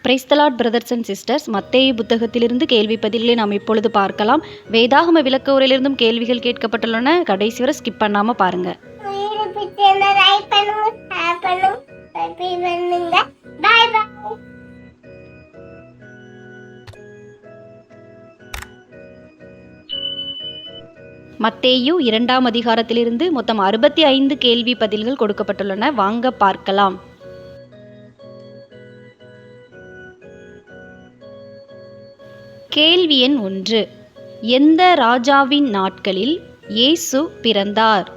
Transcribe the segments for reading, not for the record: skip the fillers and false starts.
Praise the Lord brothers and sisters. மத்தேயு புத்தகத்திலிருந்து கேள்வி பதில்களை நாம் இப்பொழுது பார்க்கலாம். வேதாகம விளக்க உரையிலிருந்தும் கேள்விகள் கேட்கப்பட்டுள்ளன. கடைசி வரை ஸ்கிப் பண்ணாம பாருங்க. மத்தேயு 2ஆம் அதிகாரத்திலிருந்து மொத்தம் 65 கேள்வி பதில்கள் கொடுக்கப்பட்டுள்ளன. வாங்க பார்க்கலாம். கேள்வி எண் 1. எந்த ராஜாவின் நாட்களில் இயேசு பிறந்தார்?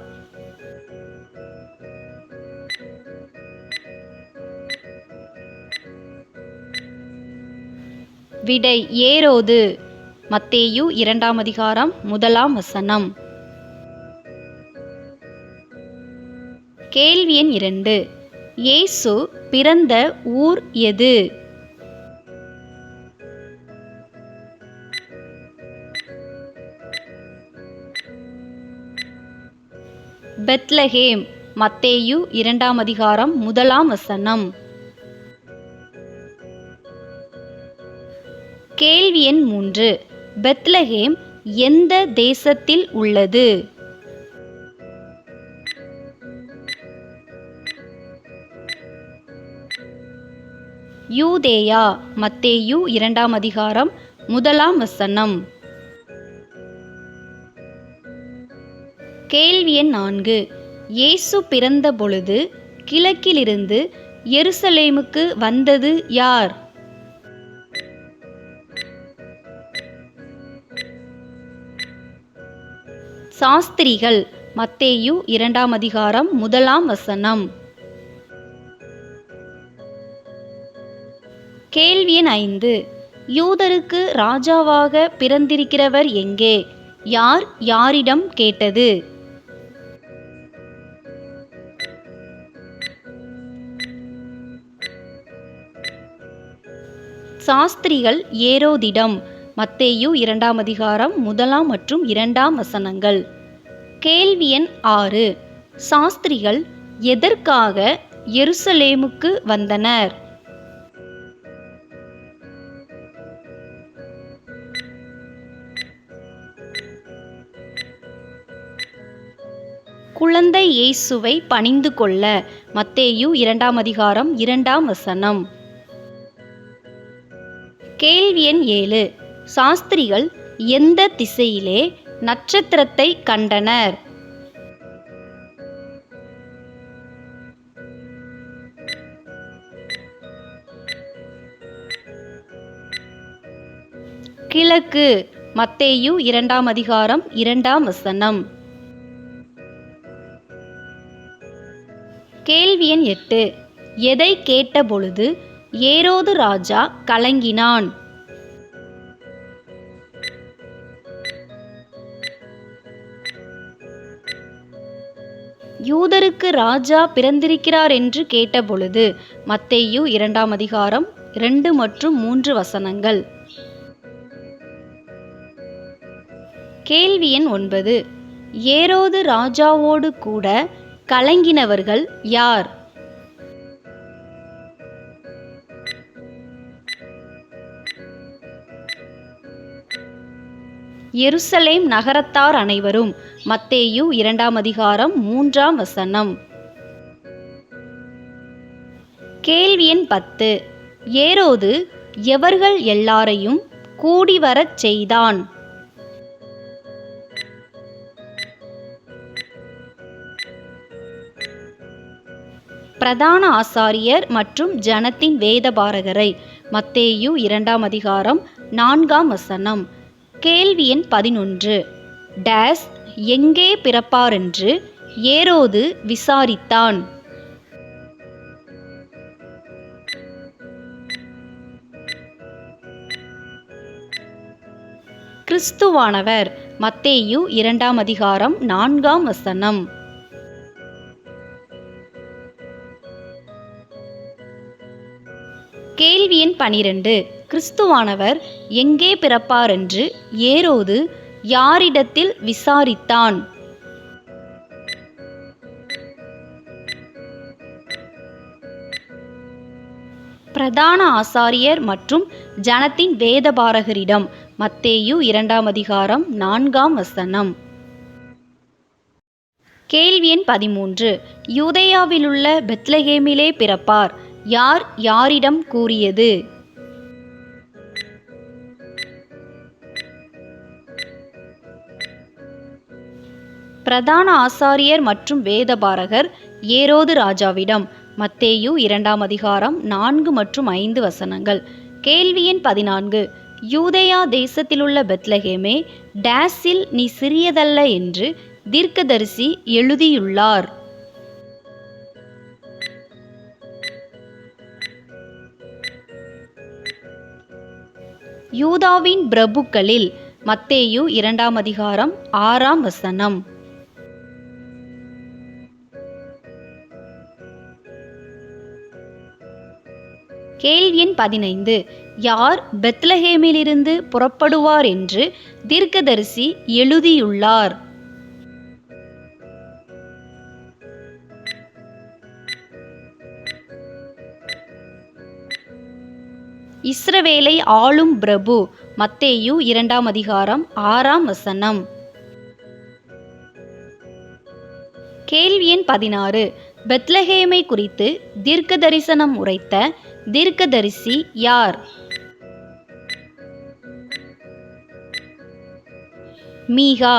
விடை ஏரோது. மத்தேயு 2ஆம் அதிகாரம் 1ஆம் வசனம். கேள்வி எண் 2. இயேசு பிறந்த ஊர் எது? பெத்லகேம். மத்தேயு 2ஆம் அதிகாரம் 1ஆம் வசனம். கேள்வி எண் 3. பெத்லகேம் எந்த தேசத்தில் உள்ளது? யூதேயா. மத்தேயு 2ஆம் அதிகாரம் 1ஆம் வசனம். கேள்வி எண் 4. இயேசு பிறந்த பொழுது கிழக்கிலிருந்து எருசலேமுக்கு வந்தது யார்? சாஸ்திரிகள். மத்தேயு 2ஆம் அதிகாரம் 1ஆம் வசனம். கேள்வி எண் 5. யூதருக்கு ராஜாவாக பிறந்திருக்கிறவர் எங்கே? யார் யாரிடம் கேட்டது? சாஸ்திரிகள் ஏரோதிடம். மத்தேயு 2ஆம் அதிகாரம் 1ஆம் மற்றும் 2ஆம் வசனங்கள். கேள்வி எண் 6. சாஸ்திரிகள் எதற்காக எருசலேமுக்கு வந்தனர்? குழந்தை இயேசுவை பணிந்து கொள்ள. மத்தேயு 2ஆம் அதிகாரம் 2ஆம் வசனம். கேள்வி எண் 7. சாஸ்திரிகள் எந்த திசையிலே நட்சத்திரத்தை கண்டனர்? கிழக்கு. மத்தேயு 2ஆம் அதிகாரம் 2ஆம் வசனம். கேள்வி எண் 8. எதை கேட்டபொழுது ஏரோது ராஜா கலங்கினான்? யூதருக்கு ராஜா பிறந்திருக்கிறார் என்று கேட்டபொழுது. மத்தேயு 2ஆம் அதிகாரம் 2 மற்றும் 3 வசனங்கள். கேள்வி எண் 9. ஏரோது ராஜாவோடு கூட கலங்கினவர்கள் யார்? எருசலேம் நகரத்தார் அனைவரும். மத்தேயு 2ஆம் அதிகாரம் 3ஆம் வசனம். கேள்வி எண் 10. ஏரோது எவர்கள் எல்லாரையும் கூடிவரச் செய்தான்? பிரதான ஆசாரியர் மற்றும் ஜனத்தின் வேதபாரகரை. மத்தேயு 2ஆம் அதிகாரம் 4ஆம் வசனம். கேள்வி எண் 11. டேஸ் எங்கே பிறப்பாரென்று ஏரோது விசாரித்தான்? கிறிஸ்துவானவர். மத்தேயு 2ஆம் அதிகாரம் 4ஆம் வசனம். கேள்வி எண் 12. கிறிஸ்துவானவர் எங்கே பிறப்பாரென்று ஏரோது யாரிடத்தில் விசாரித்தான்? பிரதான ஆசாரியர் மற்றும் ஜனத்தின் வேதபாரகரிடம். மத்தேயு 2 அதிகாரம் 4 வசனம். கேள்வி எண் 13. யூதேயாவிலுள்ள பெத்லகேமிலே பிறப்பார், யார் யாரிடம் கூறியது? பிரதான ஆசாரியர் மற்றும் வேதபாரகர் ஏரோது ராஜாவிடம். மத்தேயு 2 அதிகாரம் 4 மற்றும் 5 வசனங்கள். கேள்வி எண் 14. யூதேயா தேசத்திலுள்ள பெத்லகேமே, டேஸில் நீ சிறியதல்ல என்று தீர்க்கதரிசி எழுதியுள்ளார். யூதாவின் பிரபுக்களில். மத்தேயு 2 அதிகாரம் 6 வசனம். கேள்வி எண் 15. யார் பெத்லகேமிலிருந்து புறப்படுவார் என்று தீர்க்கதரிசி எழுதியுள்ளார்? இஸ்ரவேலை ஆளும் பிரபு. மத்தேயு 2 அதிகாரம் 6 வசனம். கேள்வி எண் 16. பெத்லகேமை குறித்து தீர்க்க தரிசனம் உரைத்த தீர்க்கதரிசி யார்? மீகா.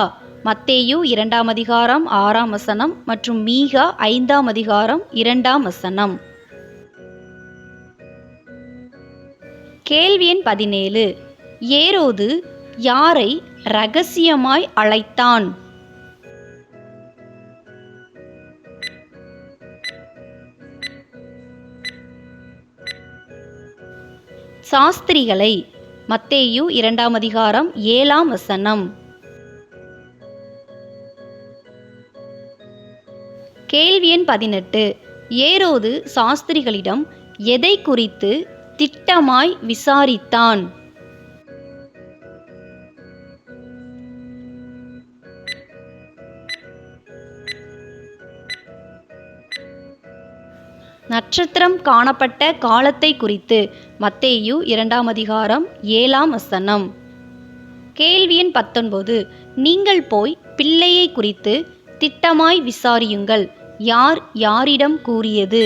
மத்தேயு 2 அதிகாரம் 6 வசனம் மற்றும் மீகா 5 அதிகாரம் 2 வசனம். கேள்வி எண் 17. ஏரோது யாரை இரகசியமாய் அழைத்தான்? சாஸ்திரிகளை. மத்தேயு 2 அதிகாரம் 7 வசனம். கேள்வி எண் 18. ஏரோது சாஸ்திரிகளிடம் எதை குறித்து திட்டமாய் விசாரித்தான்? நட்சத்திரம் காணப்பட்ட காலத்தை குறித்து. மத்தேயு 2 அதிகாரம் 7 வசனம். கேள்வி எண் 19. நீங்கள் போய் பிள்ளையை குறித்து திட்டமாய் விசாரியுங்கள், யார் யாரிடம் கூறியது?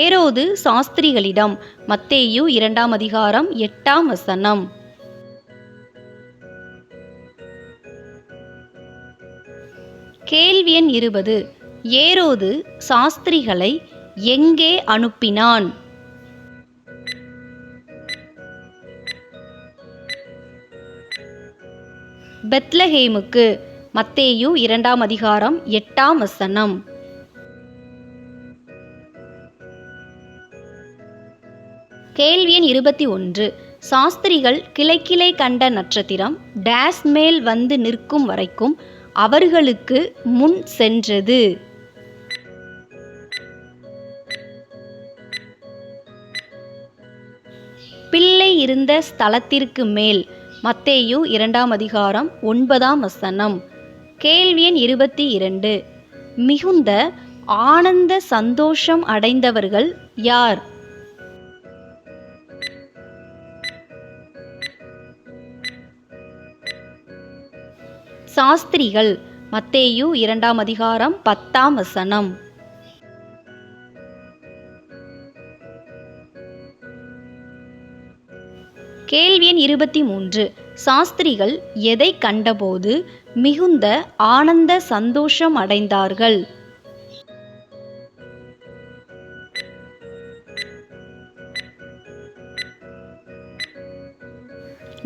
ஏரோது சாஸ்திரிகளிடம். மத்தேயு 2 அதிகாரம் 8 வசனம். கேள்வி எண் 20. ஏரோது சாஸ்திரிகளை எங்கே அனுப்பினான்? பெத்லகேமுக்கு. மத்தேயு 2 அதிகாரம் 8 வசனம். கேள்வி எண் 21. சாஸ்திரிகள் கிழக்கிலே கண்ட நட்சத்திரம் டேஸ் மேல் வந்து நிற்கும் வரைக்கும் அவர்களுக்கு முன் சென்றது. பிள்ளை இருந்த ஸ்தலத்திற்கு மேல். மத்தேயு 2 அதிகாரம் 9 வசனம். கேள்வி எண் 22. மிகுந்த ஆனந்த சந்தோஷம் அடைந்தவர்கள் யார்? சாஸ்திரிகள். மத்தேயு 2 அதிகாரம் 10 வசனம். கேள்வி எண் 23. சாஸ்திரிகள் எதை கண்டபோது மிகுந்த ஆனந்த சந்தோஷம் அடைந்தார்கள்?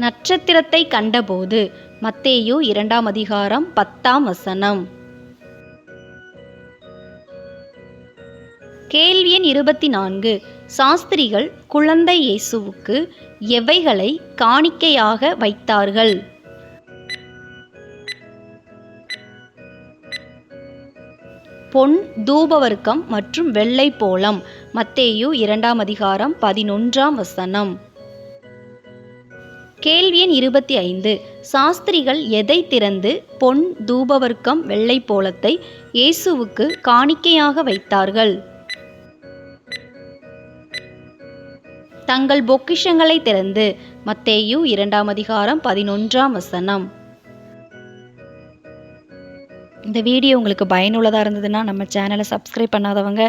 நட்சத்திரத்தை கண்டபோது. மத்தேயு 2 அதிகாரம் 10 வசனம். கேள்வி எண் 24. சாஸ்திரிகள் குழந்தை இயேசுவுக்கு எவைகளை காணிக்கையாக வைத்தார்கள்? பொன், தூபவர்க்கம் மற்றும் வெள்ளை போளம். மத்தேயு 2 அதிகாரம் 11 வசனம். கேள்வி எண் 25. சாஸ்திரிகள் எதை திறந்து பொன் தூபவர்க்கம் வெள்ளை போலத்தை இயேசுவுக்கு காணிக்கையாக வைத்தார்கள்? தங்கள் பொக்கிஷங்களை திறந்து. மத்தேயு 2:11. இந்த வீடியோ உங்களுக்கு பயனுள்ளதாக இருந்ததுன்னா நம்ம சேனலை சப்ஸ்கிரைப் பண்ணாதவங்க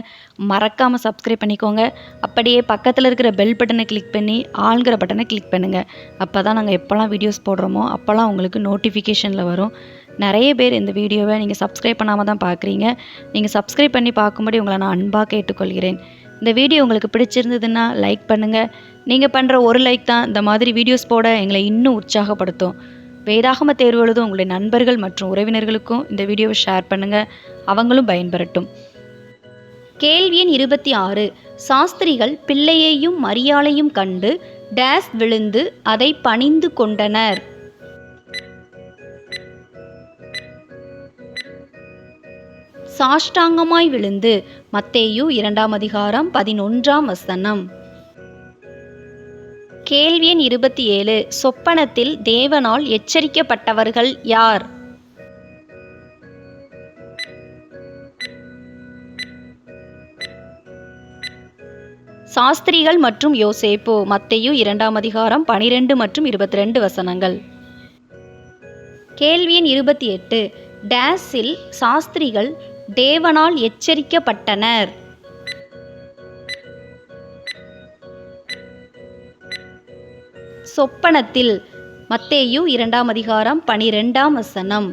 மறக்காமல் சப்ஸ்கிரைப் பண்ணிக்கோங்க. அப்படியே பக்கத்தில் இருக்கிற பெல் பட்டனை கிளிக் பண்ணி ஆளுங்கிற பட்டனை கிளிக் பண்ணுங்கள். அப்போ தான் நாங்கள் எப்போல்லாம் வீடியோஸ் போடுறோமோ அப்போல்லாம் உங்களுக்கு நோட்டிஃபிகேஷனில் வரும். நிறைய பேர் இந்த வீடியோவை நீங்கள் சப்ஸ்கிரைப் பண்ணாமல் தான் பார்க்குறீங்க. நீங்கள் சப்ஸ்கிரைப் பண்ணி பார்க்கும்படி உங்களை நான் அன்பாக கேட்டுக்கொள்கிறேன். இந்த வீடியோ உங்களுக்கு பிடிச்சிருந்ததுன்னா லைக் பண்ணுங்கள். நீங்கள் பண்ணுற ஒரு லைக் தான் இந்த மாதிரி வீடியோஸ் போட எங்களை இன்னும் உற்சாகப்படுத்தும். வேதாகம தேர்வு எழுதும் உங்களுடைய நண்பர்கள் மற்றும் உறவினர்களுக்கும் இந்த வீடியோவை ஷேர் பண்ணுங்கள், அவங்களும் பயன்பெறட்டும். கேள்வி எண் 26. சாஸ்திரிகள் பிள்ளையையும் மரியாளையும் கண்டு டேஸ் விழுந்து அதை பணிந்து கொண்டனர். சாஷ்டாங்கமாய் விழுந்து. மத்தேயு 2:11. கேள்வி எண் 27. சொப்பனத்தில் தேவனால் எச்சரிக்கப்பட்டவர்கள் யார்? சாஸ்திரிகள் மற்றும் யோசேப்பு. மத்தேயு 2:12 மற்றும் 22. கேள்வி எண் 28. டேஸில் சாஸ்திரிகள் தேவனால் எச்சரிக்கப்பட்டனர். சொப்பனத்தில். மத்தேயு 2:12.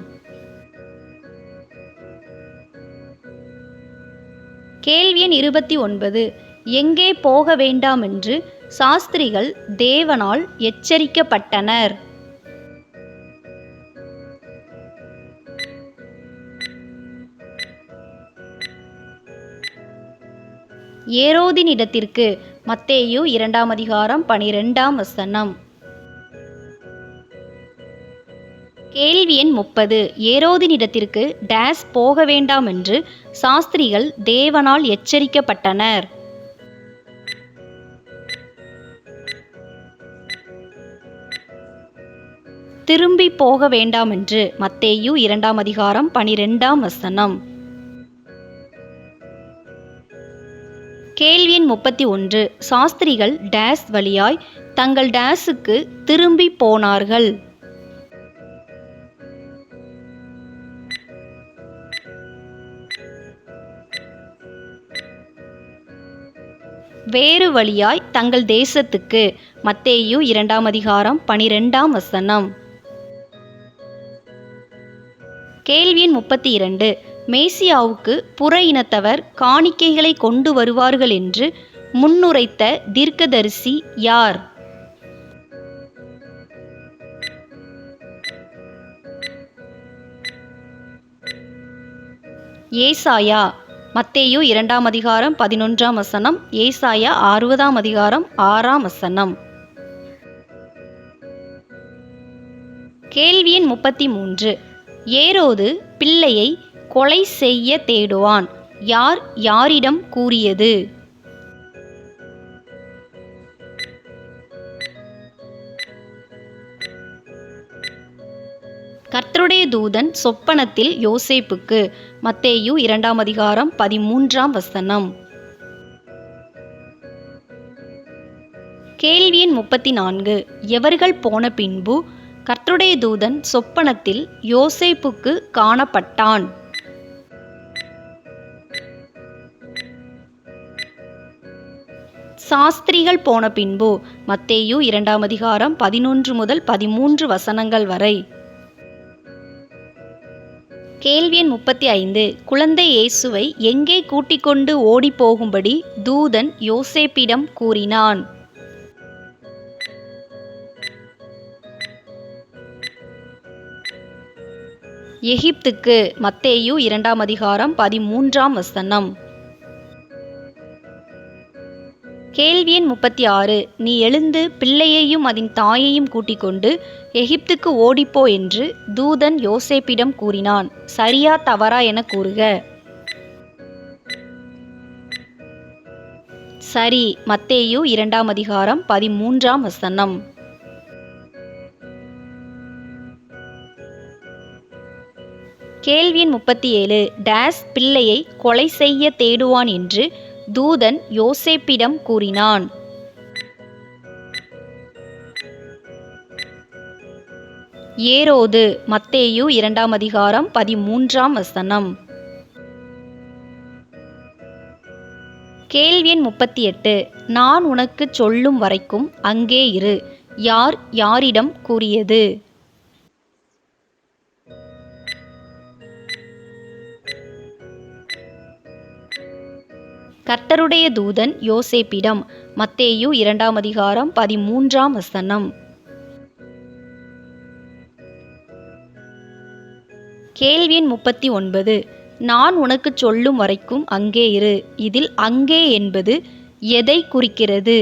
கேள்வி எண் 29. எங்கே போக வேண்டாம் என்று சாஸ்திரிகள் தேவனால் எச்சரிக்கப்பட்டனர்? ஏரோதின் இடத்திற்கு. மத்தேயு 2:12. கேள்வி எண் 30. ஏரோதின் இடத்திற்கு டேஸ் போக வேண்டாம் என்று சாஸ்திரிகள் தேவனால் எச்சரிக்கப்பட்டனர். திரும்பி போக வேண்டாம் என்று. மத்தேயு 2:12. கேள்வி எண் 31. சாஸ்திரிகள் டேஸ் வழியாய் தங்கள் டேஸுக்கு திரும்பி போனார்கள். வேறு வழியாய் தங்கள் தேசத்துக்கு. மத்தேயு 2:12. கேள்வி எண் 32. மேசியாவுக்கு புற இனத்தவர் காணிக்கைகளை கொண்டு வருவார்கள் என்று முன்னுரைத்த தீர்க்கதரிசி யார்? ஏசாயா. மத்தேயு 2:11. ஏசாயா 60:6. கேள்வி எண் 33. ஏரோது பிள்ளையை கொலை செய்ய தேடுவான். யார் யாரிடம் கூறியது? கர்த்தருடைய தூதன் சொப்பனத்தில் யோசேப்புக்கு. மத்தேயு 2:13. கேள்வி எண் 34. எவர்கள் போன பின்பு கர்த்தருடைய தூதன் சொப்பனத்தில் யோசேப்புக்கு காணப்பட்டான்? சாஸ்திரிகள் போன பின்பு. மத்தேயு 2:11 முதல் 13 வரை. கேள்வி எண் 35. குழந்தை இயேசுவை எங்கே கூட்டிக் கொண்டு ஓடி போகும்படி தூதன் யோசேப்பிடம் கூறினான்? எகிப்துக்கு. மத்தேயு 2:13. கேள்வி எண் 36. நீ எழுந்து பிள்ளையையும் அதன் தாயையும் கூட்டிக் கொண்டு எகிப்துக்கு ஓடிப்போ என்று தூதன் யோசேப்பிடம் கூறினான். சரியா தவறா என கூறுக. சரி. மத்தேயு 2:13. கேள்வி எண் 37 டேஸ் பிள்ளையை கொலை செய்ய தேடுவான் என்று தூதன் யோசேப்பிடம் கூறினான். ஏரோது மத்தேயு 2ஆம் அதிகாரம் 13ஆம் வசனம். கேள்வி எண் 38 நான் உனக்குச் சொல்லும் வரைக்கும் அங்கே இரு யார் யாரிடம் கூறியது? கர்த்தருடைய தூதன் யோசேப்பிடம். மத்தேயு 2ஆம் அதிகாரம் 13ஆம் வசனம். கேள்வி எண் 39 நான் உனக்குச் சொல்லும் வரைக்கும் அங்கே இரு. இதில் அங்கே என்பது எதை குறிக்கிறது?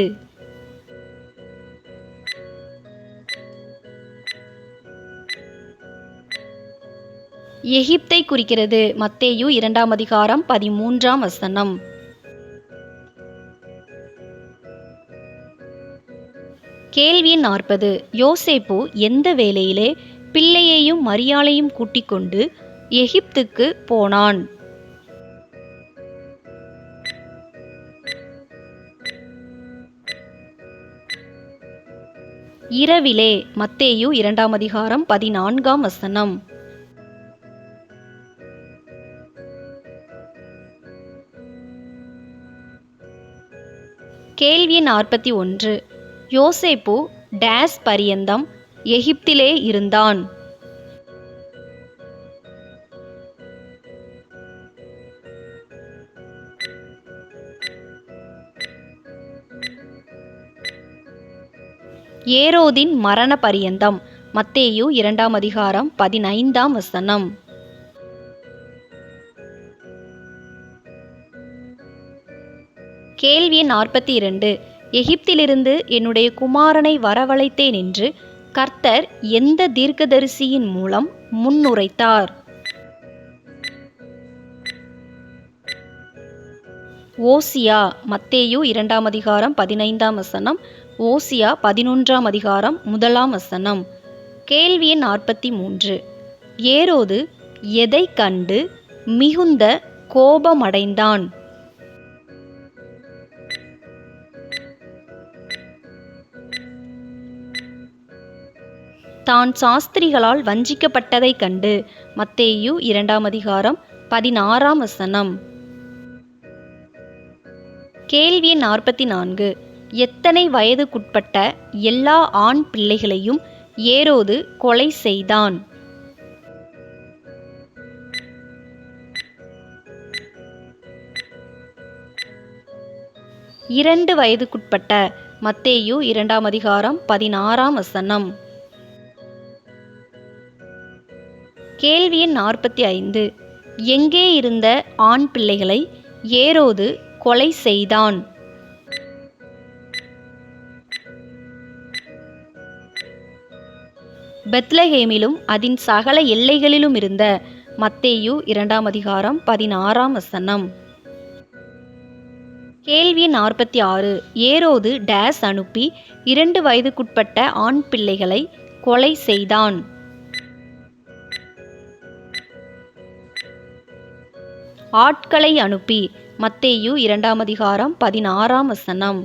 எகிப்தை குறிக்கிறது. மத்தேயு 2ஆம் அதிகாரம் 13ஆம் வசனம். கேள்வி எண் 40 யோசேப்பு எந்த வேளையிலே பிள்ளையையும் மரியாளையும் கூட்டிக் கொண்டு எகிப்துக்கு போனான்? இரவிலே. மத்தேயு 2ஆம் அதிகாரம் 14ஆம் வசனம். கேள்வி எண் 41 யோசேப்பு டேஸ் பரியந்தம் எகிப்திலே இருந்தான்? ஏரோதின் மரண பரியந்தம். மத்தேயு 2ஆம் அதிகாரம் 15ஆம் வசனம். கேள்வி எண் 42 எகிப்திலிருந்து என்னுடைய குமாரனை வரவழைத்தேன் என்று கர்த்தர் எந்த தீர்க்கதரிசியின் மூலம் முன்னுரைத்தார்? ஓசியா. மத்தேயு 2ஆம் அதிகாரம் 15ஆம் வசனம். ஓசியா 11ஆம் அதிகாரம் 1ஆம் வசனம். கேள்வி எண் 43 ஏரோது எதை கண்டு மிகுந்த கோபமடைந்தான்? தான் சாஸ்திரிகளால் வஞ்சிக்கப்பட்டதைக் கண்டு. மத்தேயு 2ஆம் அதிகாரம் 16ஆம் வசனம். கேள்வி எண் 44 எத்தனை வயதுக்குட்பட்ட எல்லா ஆண் பிள்ளைகளையும் ஏரோது கொலை செய்தான்? 2 வயதுக்குட்பட்ட. மத்தேயு 2ஆம் அதிகாரம் 16ஆம் வசனம். கேள்வி எண் 45 எங்கே இருந்த ஆண் பிள்ளைகளை ஏரோது கொலை செய்தான்? பெத்லகேமிலும் அதன் சகல எல்லைகளிலும் இருந்த. மத்தேயு 2ஆம் அதிகாரம் 16ஆம் வசனம். கேள்வி 46 ஏரோது டேஸ் அனுப்பி 2 வயதுக்குட்பட்ட ஆண் பிள்ளைகளை கொலை செய்தான்? ஆட்களை அனுப்பி. மத்தேயு 2ஆம் அதிகாரம் 16ஆம் வசனம்.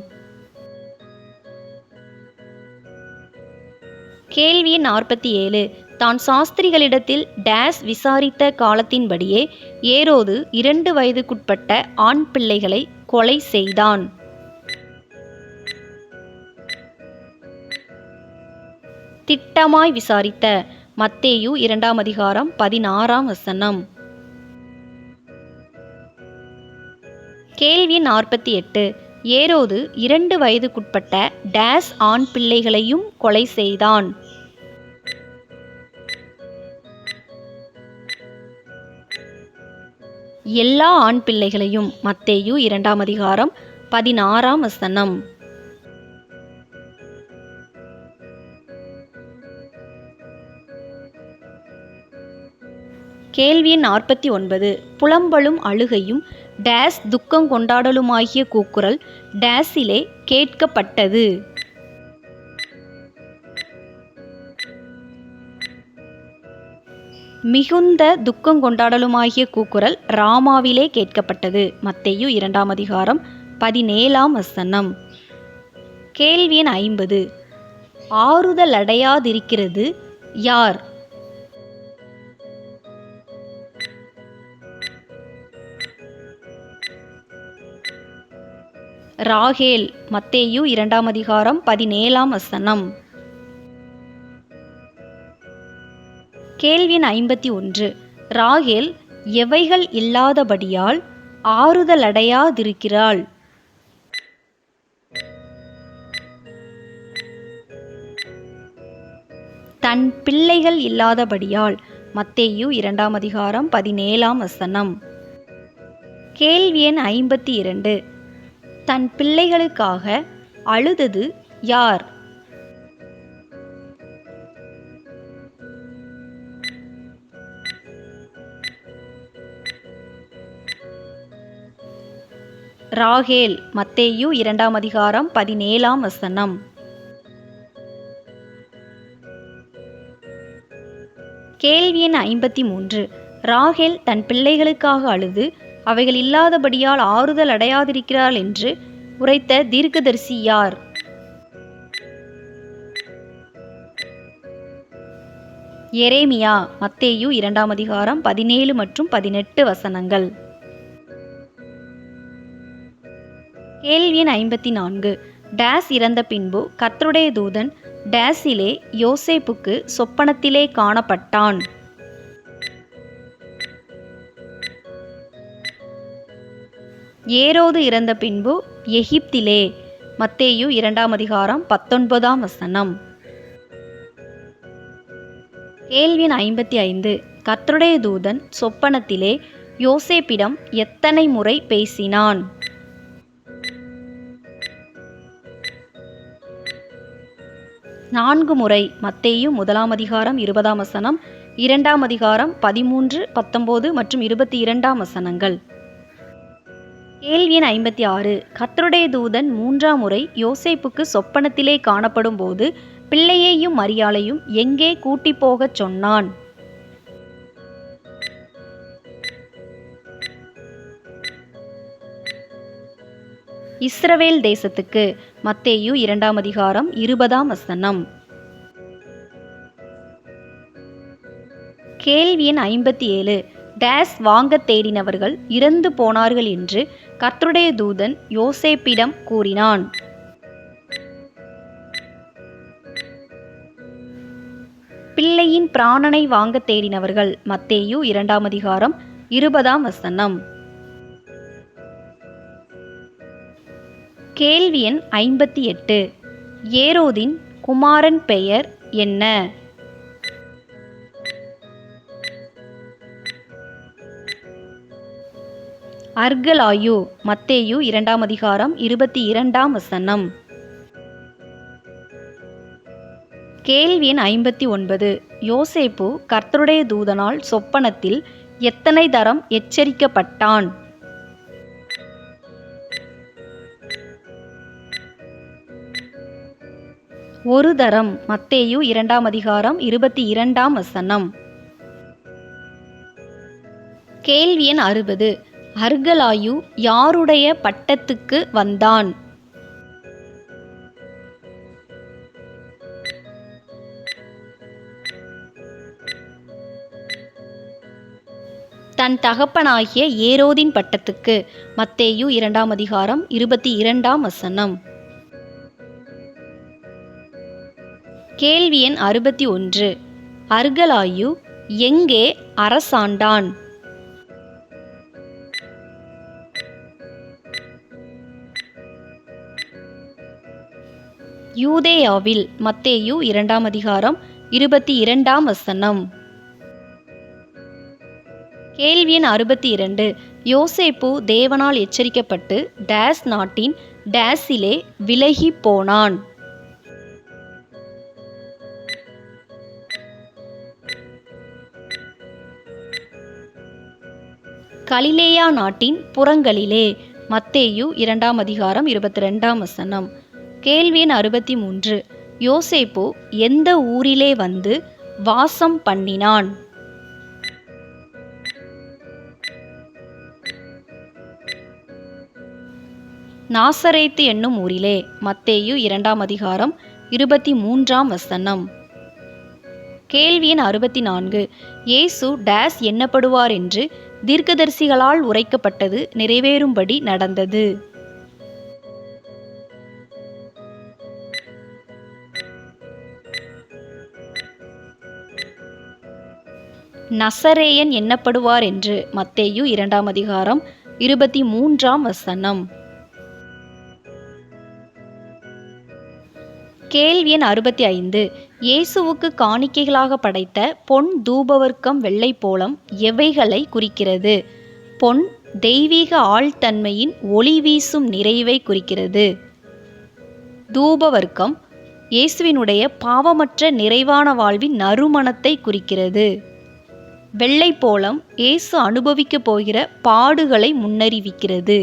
கேள்வி எண் 47 தான் சாஸ்திரிகளிடத்தில் டேஸ் விசாரித்த காலத்தின்படியே ஏரோது 2 வயதுக்குட்பட்ட ஆண் பிள்ளைகளை கொலை செய்தான்? திட்டமாய் விசாரித்த. மத்தேயு 2ஆம் அதிகாரம் 16ஆம் வசனம். கேள்வி 48 ஏரோது 2 வயதுக்குட்பட்ட டேஸ் ஆண் பிள்ளைகளையும் கொலை செய்தான்? எல்லா ஆண் பிள்ளைகளையும். மத்தேயு 2ஆம் அதிகாரம் 16ஆம் வசனம். கேள்வி எண் 49 புலம்பலும் அழுகையும் டேஸ் துக்கம் கொண்டாடலுமாகிய கூக்குரல் டேஸிலே கேட்கப்பட்டது? மிகுந்த துக்கம் கொண்டாடலுமாகிய கூக்குரல் ராமாவிலே கேட்கப்பட்டது. மத்தேயு 2 அதிகாரம் 17 வசனம். கேள்வி எண் 50. ஆறுதலடையாதிருக்கிறது யார்? ராகேல். மத்தேயு 2 அதிகாரம் 17 வசனம். கேள்வி எண் 51. ராகேல் எவைகள் இல்லாதபடியால் ஆறுதலடையாதிருக்கிறாள்? தன் பிள்ளைகள் இல்லாதபடியால். மத்தேயு 2 அதிகாரம் 17 வசனம். கேள்வி எண் 52. தன் பிள்ளைகளுக்காக அழுதது யார்? ராகேல். மத்தேயு 2 அதிகாரம் 17 வசனம். கேள்வி எண் 53. ராகேல் தன் பிள்ளைகளுக்காக அழுது அவைகள் இல்லாதபடியால் ஆறுதல் அடையாதிருக்கிறாள் என்று உரைத்த தீர்க்கதரிசி யார்? எரேமியா. மத்தேயு 2 அதிகாரம் 17 மற்றும் 18 வசனங்கள். கேள்வி எண் 54. டேஸ் இறந்த பின்பு கர்த்தருடைய தூதன் டேஸிலே யோசேப்புக்கு சொப்பனத்திலே காணப்பட்டான். ஏரோது இறந்த பின்பு எகிப்திலே. மத்தேயு 2 அதிகாரம் 19 வசனம். கேள்வி எண் 55. கர்த்தருடைய தூதன் சொப்பனத்திலே யோசேப்பிடம் எத்தனை முறை பேசினான்? 4 முறை. மத்தேயு 1 அதிகாரம் 20 வசனம், 2 அதிகாரம் 13, 19 மற்றும் 22 வசனங்கள். கேள்வி எண் 56. கர்த்தருடைய தூதன் 3ஆம் முறை யோசேப்புக்கு சொப்பனத்திலே காணப்படும் போது பிள்ளையையும் மரியாளையும் எங்கே கூட்டிப் போகச் சொன்னான்? இஸ்ரவேல் தேசத்துக்கு. மத்தேயு 2 அதிகாரம் 20 வசனம். கேள்வி எண் 57. டேஸ் வாங்க தேடினவர்கள் இறந்து போனார்கள் என்று கர்த்தருடைய தூதன் யோசேப்பிடம் கூறினான். பிள்ளையின் பிராணனை வாங்க தேடினவர்கள். மத்தேயு 2 அதிகாரம் 20 வசனம். கேள்வி எண் 58. ஏரோதின் குமாரன் பெயர் என்ன? அர்கலாயு. மத்தேயு 2 அதிகாரம் 22 வசனம். கேள்வி எண் 59. யோசேப்பு கர்த்தருடைய தூதனால் சொப்பனத்தில் எத்தனை தரம் எச்சரிக்கப்பட்டான்? ஒரு தரம். மத்தேயு 2 அதிகாரம் 22 வசனம். கேள்வி எண் 60. அர்கலாயு யாருடைய பட்டத்துக்கு வந்தான்? தன் தகப்பனாகிய ஏரோதின் பட்டத்துக்கு. மத்தேயு 2 அதிகாரம் 22 வசனம். கேள்வி எண் 61. அர்கலாயு எங்கே அரசாண்டான்? யூதேயாவில். மத்தேயு 2 அதிகாரம் 22 வசனம். கேள்வி எண் 62. யோசேப்பு தேவனால் எச்சரிக்கப்பட்டு டேஸ் நாட்டின் டேஸிலே விலகி போனான். கலிலேயா நாட்டின் புறங்களிலே. மத்தேயு 2 அதிகாரம் 22 வசனம். கேள்வி எண் 63. யோசேப்பு எந்த ஊரிலே வந்து வாசம் பண்ணினான்? நாசரேத்து என்னும் ஊரிலே. மத்தேயு 2 அதிகாரம் 23 கேள்வி எண் 64. இயேசு டேஸ் எண்ணப்படுவார் என்று தீர்க்கதரிசிகளால் உரைக்கப்பட்டது நிறைவேறும்படி நடந்தது. நசரேயன் எண்ணப்படுவார் என்று. மத்தேயு 2 அதிகாரம் 23 கேள்வி எண் 65. இயேசுவுக்கு காணிக்கைகளாக படைத்த பொன் தூபவர்க்கம் வெள்ளைப்போளம் எவைகளை குறிக்கிறது? பொன் தெய்வீக ஆழ்தன்மையின் ஒளி வீசும் நிறைவை குறிக்கிறது. தூபவர்க்கம் இயேசுவினுடைய பாவமற்ற நிறைவான வாழ்வின் நறுமணத்தை குறிக்கிறது. வெள்ளைப்போளம் இயேசு அனுபவிக்கப் போகிற பாடுகளை முன்னறிவிக்கிறது.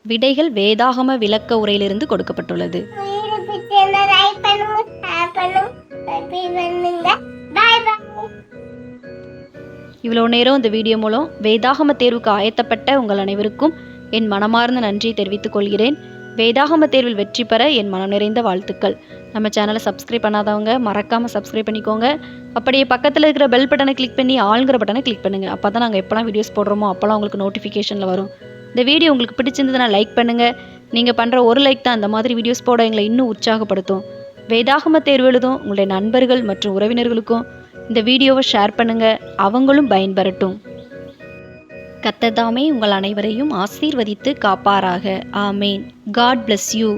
விடைகள் வேதாகம விளக்க உரையிலிருந்து கொடுக்கப்பட்டுள்ளது. இவ்வளோ நேரம் இந்த வீடியோ மூலம் வேதாகம தேர்வுக்கு ஆயத்தப்பட்ட உங்கள் அனைவருக்கும் என் மனமார்ந்த நன்றியை தெரிவித்துக் கொள்கிறேன். வேதாகம தேர்வில் வெற்றி பெற என் மனம் நிறைந்த வாழ்த்துக்கள். நம்ம சேனலை சப்ஸ்கிரைப் பண்ணாதவங்க மறக்காமல் சப்ஸ்கிரைப் பண்ணிக்கோங்க. அப்படியே பக்கத்தில் இருக்கிற பெல் பட்டனை கிளிக் பண்ணி ஆளுங்கிற பட்டனை கிளிக் பண்ணுங்கள். அப்போ தான் நாங்கள் எப்போலாம் வீடியோஸ் போடுறோமோ அப்போலாம் உங்களுக்கு நோட்டிஃபிகேஷனில் வரும். இந்த வீடியோ உங்களுக்கு பிடிச்சிருந்ததுன்னா லைக் பண்ணுங்கள். நீங்கள் பண்ணுற ஒரு லைக் தான் அந்த மாதிரி வீடியோஸ் போட எங்களை இன்னும் உற்சாகப்படுத்தும். வேதாகம தேர்வு எழுதும் உங்களுடைய நண்பர்கள் மற்றும் உறவினர்களுக்கும் இந்த வீடியோவை ஷேர் பண்ணுங்கள். அவங்களும் பயன்பெறட்டும். கர்த்தர் தாமே உங்கள் அனைவரையும் ஆசீர்வதித்து காப்பாராக. ஆமேன். God bless you.